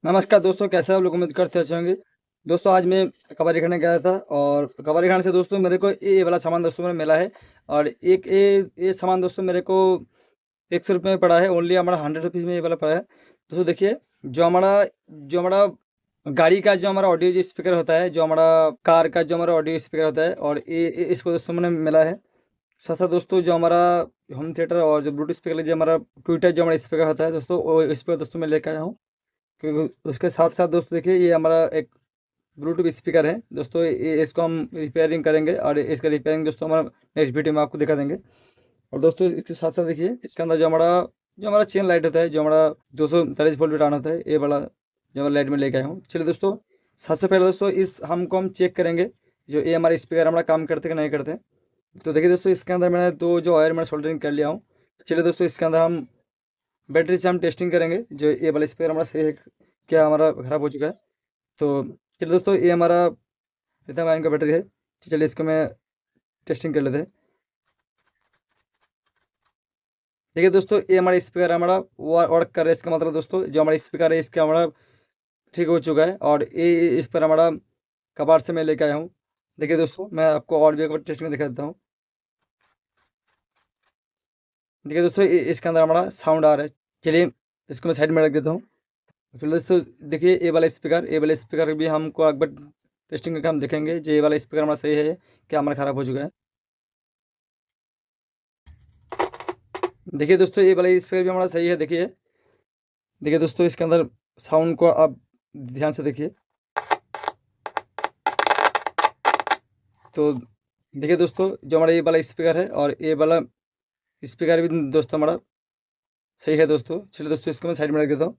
नमस्कार दोस्तों, कैसे आप लोग? उम्मीद करते अच्छे होंगे। दोस्तों आज मैं कबाड़ी खाने गया था और कबाड़ी खाने से दोस्तों मेरे को ये वाला सामान दोस्तों मेरे मिला है। और एक ये सामान दोस्तों मेरे को 100 रुपये में पड़ा है। ओनली हमारा 100 रुपीज़ में ये वाला पड़ा है। दोस्तों देखिए, जो हमारा गाड़ी का जो हमारा ऑडियो जो स्पीकर होता है, जो हमारा कार का जो हमारा ऑडियो स्पीकर होता है, और इसको दोस्तों मैंने मिला है। साथ साथ दोस्तों जो हमारा होम थिएटर और जो ब्लूटूथ स्पीकर जो हमारा ट्विटर जो हमारा स्पीकर होता है दोस्तों, वो स्पीकर दोस्तों मैं लेकर आया हूँ। क्योंकि उसके साथ साथ दोस्तों देखिए, ये हमारा एक ब्लूटूथ स्पीकर है दोस्तों। ये इसको हम रिपेयरिंग करेंगे और इसका रिपेयरिंग दोस्तों हमारा नेक्स्ट वीडियो में आपको दिखा देंगे। और दोस्तों इसके साथ साथ देखिए, इसके अंदर जो हमारा चेन लाइट होता है, जो हमारा 240 वोल्ट बैटान होता है, ये वाला जो हमारा लाइट में लेके आया हूँ। चलिए दोस्तों, सबसे पहले दोस्तों इस हमको हम चेक करेंगे जो ये हमारे स्पीकर हमारा काम करते कि नहीं करते। तो देखिए दोस्तों, इसके अंदर मैंने दो जो वायर मैंने सोल्डरिंग कर लिया हूँ। चलिए दोस्तों, इसके अंदर हम बैटरी से हम टेस्टिंग करेंगे जो ये वाला स्पीकर हमारा सही है, क्या हमारा ख़राब हो चुका है। तो चलिए दोस्तों, ये हमारा लिथियम आयन का बैटरी है। तो चलिए इसको मैं टेस्टिंग कर लेते हैं। देखिए दोस्तों, ये हमारा स्पीकर हमारा वर्क कर रहा है। इसका मतलब दोस्तों जो हमारा स्पीकर है इसका हमारा ठीक हो चुका है। और ये इस पर हमारा कबाड़ से मैं लेके आया हूँ। देखिए दोस्तों, मैं आपको और भी एक बार टेस्टिंग दिखा देता हूँ। देखिए दोस्तों, इसके अंदर हमारा साउंड आ रहा है। चलिए इसको मैं साइड में रख देता हूँ। फिर दोस्तों देखिए, ये वाला स्पीकर भी हमको एक बार टेस्टिंग करके हम देखेंगे जो ये वाला स्पीकर हमारा सही है, क्या हमारा ख़राब हो चुका है। देखिए दोस्तों, ये वाला स्पीकर भी हमारा सही है। देखिए देखिए दोस्तों, इसके अंदर साउंड को आप ध्यान से देखिए। तो देखिए दोस्तों, जो हमारा ये वाला स्पीकर है और ये वाला स्पीकर भी दोस्तों हमारा सही है दोस्तों। चलिए दोस्तों, इसको मैं साइड में रख देता हूँ।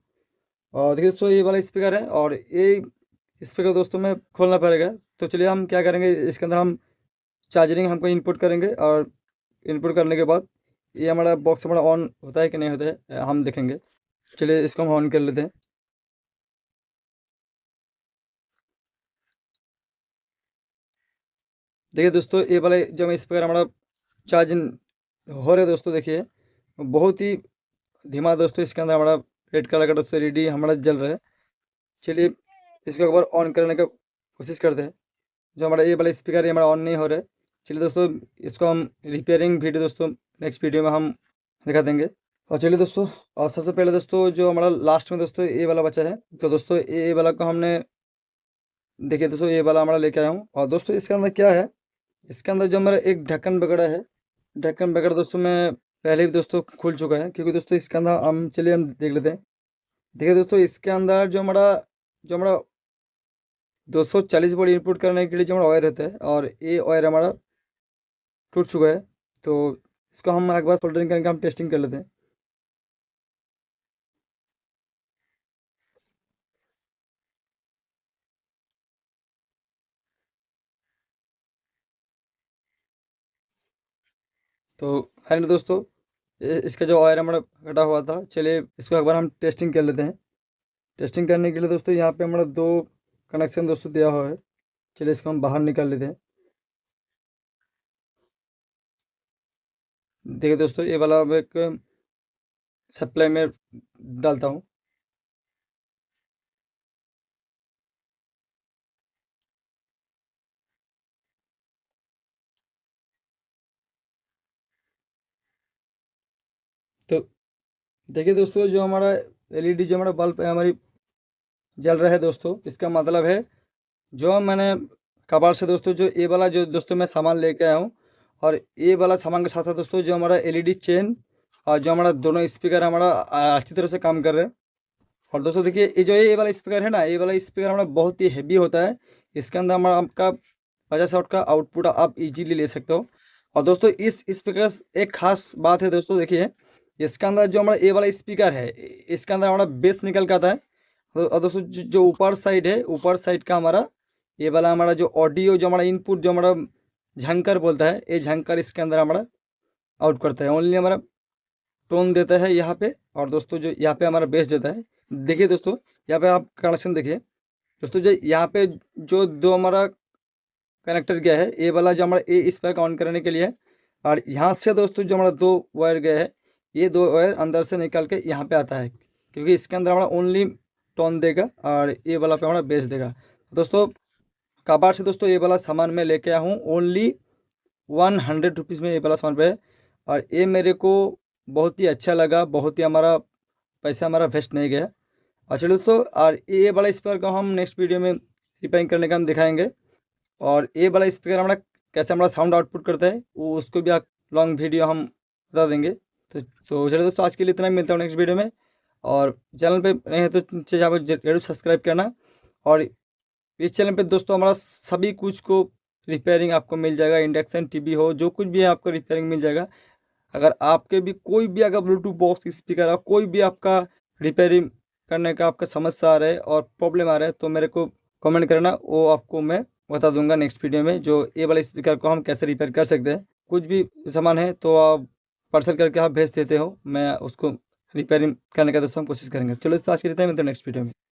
और देखिए दोस्तों, ये वाला स्पीकर है और ये स्पीकर दोस्तों में खोलना पड़ेगा। तो चलिए हम क्या करेंगे, इसके अंदर हम चार्जरिंग हमको इनपुट करेंगे और इनपुट करने के बाद ये हमारा बॉक्स हमारा ऑन होता है कि नहीं होता है हम देखेंगे। चलिए इसको हम ऑन कर लेते हैं। देखिए दोस्तों, ये वाला जब स्पीकर हमारा चार्ज हो रहा है दोस्तों, देखिए बहुत ही धीमा दोस्तों इसके अंदर हमारा रेड कलर का दोस्तों एलईडी हमारा जल रहा है। चलिए इसको एक बार ऑन करने का कोशिश करते हैं। जो हमारा ये वाला स्पीकर है हमारा ऑन नहीं हो रहा है। चलिए दोस्तों, इसको हम रिपेयरिंग वीडियो दोस्तों नेक्स्ट वीडियो में हम दिखा देंगे। और चलिए दोस्तों, और सबसे पहले दोस्तों जो हमारा लास्ट में दोस्तों ये वाला बचा है, तो दोस्तों ये वाला को हमने देखिए दोस्तों, ये वाला हमारा लेके आया हूँ। और दोस्तों इसके अंदर क्या है, इसके अंदर जो हमारा एक ढक्कन वगैरह है, ढक्कन वगैरह दोस्तों में पहले भी दोस्तों खुल चुका है। क्योंकि दोस्तों इसके अंदर हम देख लेते हैं। देखिए दोस्तों, इसके अंदर जो हमारा 240 वोल्ट इनपुट करने के लिए जो हमारा वायर रहता है, और ये वायर हमारा टूट चुका है। तो इसको हम एक बार सोल्डरिंग करके हम टेस्टिंग कर लेते हैं। तो फाइनली दोस्तों, इसका जो वायर हमारा कटा हुआ था, चलिए इसको एक बार हम टेस्टिंग कर लेते हैं। टेस्टिंग करने के लिए दोस्तों यहाँ पे हमारा दो कनेक्शन दोस्तों दिया हुआ है। चलिए इसको हम बाहर निकाल लेते हैं। देखिए दोस्तों, ये वाला अब एक सप्लाई में डालता हूँ। तो देखिए दोस्तों, जो हमारा एलईडी जो हमारा बल्ब है हमारी जल रहा है दोस्तों, इसका मतलब है जो मैंने कबाड़ से दोस्तों जो ये वाला जो दोस्तों मैं सामान लेके आया हूँ, और ये वाला सामान के साथ साथ दोस्तों जो हमारा एलईडी चेन और जो हमारा दोनों स्पीकर हमारा अच्छी तरह से काम कर रहे हैं। और दोस्तों देखिए, ये वाला स्पीकर है ना, ये वाला स्पीकर हमारा बहुत ही हैवी होता है। इसके अंदर हमारा आपका 50 वाट का आउटपुट आप इजीली ले सकते हो। और दोस्तों इस स्पीकर एक खास बात है दोस्तों, देखिए इसके अंदर जो हमारा ये वाला स्पीकर है, इसके अंदर हमारा बेस निकल के आता है। और दोस्तों जो ऊपर साइड है, ऊपर साइड का हमारा ये वाला हमारा जो ऑडियो जो हमारा इनपुट जो हमारा झंकर बोलता है, ये झंकर इसके अंदर हमारा आउट करता है। ओनली हमारा टोन देता है यहाँ पे। और दोस्तों जो यहाँ पे हमारा बेस देता है। देखिए दोस्तों, यहाँ पे आप कनेक्शन देखिए दोस्तों, जो यहाँ पे जो दो हमारा कनेक्टर गया है, ये वाला जो हमारा ए स्पीकर ऑन करने के लिए है। और यहाँ से दोस्तों जो हमारा दो वायर गया है, ये दो वायर अंदर से निकल के यहाँ पे आता है। क्योंकि इसके अंदर हमारा ओनली टोन देगा और ये वाला पे हमारा बेस देगा। दोस्तों कबाड़ से दोस्तों ये वाला सामान मैं लेके आया हूँ ओनली 100 रुपीज़ में, ये वाला सामान पे है। और ये मेरे को बहुत ही अच्छा लगा, बहुत ही हमारा पैसा हमारा वेस्ट नहीं गया। और चलो दोस्तों, और ये वाला स्पीकर को हम नेक्स्ट वीडियो में रिपेयरिंग करने का हम दिखाएंगे। और ये वाला स्पीकर हमारा कैसे हमारा साउंड आउटपुट करता है वो उसको भी आप लॉन्ग वीडियो हम बता देंगे। तो चलो दोस्तों, आज के लिए इतना ही, मिलता हूँ नेक्स्ट वीडियो में। और चैनल पे नहीं है तो यहाँ पर जरूर सब्सक्राइब करना। और इस चैनल पे दोस्तों हमारा सभी कुछ को रिपेयरिंग आपको मिल जाएगा, इंडक्शन टीवी हो जो कुछ भी है आपको रिपेयरिंग मिल जाएगा। अगर आपके भी कोई भी अगर ब्लूटूथ बॉक्स स्पीकर है, कोई भी आपका रिपेयरिंग करने का आपका समस्या आ रहा है और प्रॉब्लम आ रहा है तो मेरे को कमेंट करना, वो आपको मैं बता दूंगा नेक्स्ट वीडियो में जो ये वाला स्पीकर को हम कैसे रिपेयर कर सकते हैं। कुछ भी सामान है तो आप पार्सल करके आप भेज देते हो, मैं उसको रिपेयरिंग करने का दोस्तों हम कोशिश करेंगे। चलो दोस्तों, आज के लिए मिलते हैं नेक्स्ट वीडियो में।